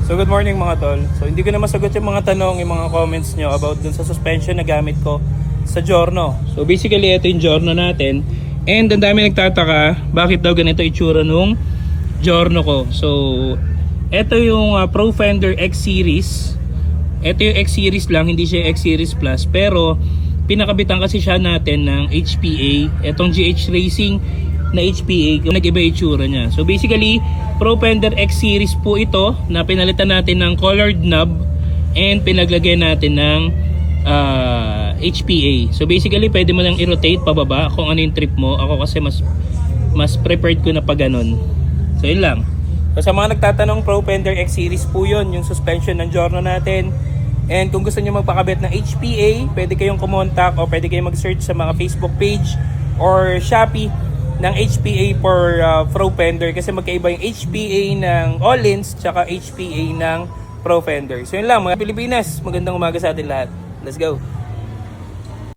So good morning mga tol. So hindi ko na masagot yung mga tanong, yung mga comments nyo about dun sa suspension na gamit ko sa Giorno. So basically ito yung Giorno natin. And ang dami nagtataka bakit daw ganito itsura nung Giorno ko. So ito yung Pro Fender X Series. Ito yung X Series lang, hindi siya X Series Plus. Pero pinakabitan kasi siya natin ng HPA. Itong GH Racing na HPA, nag-iba yung itsura niya. So basically, Pro Fender X Series po ito na pinalitan natin ng colored knob and pinaglagyan natin ng HPA. So basically, pwede mo nang i-rotate pababa kung ano yung trip mo. Ako kasi mas preferred ko na pa ganun. So yun lang. So sa mga nagtatanong, Pro Fender X Series po yun, yung suspension ng Giorno natin. And kung gusto niyo magpakabit ng HPA, pwede kayong kumontak o pwede kayong mag-search sa mga Facebook page or Shopee ng HPA for Pro Fender, kasi magkaiba yung HPA ng Öhlins tsaka HPA ng Pro Fender. So yun lang mga Pilipinas, magandang umaga sa atin lahat. Let's go!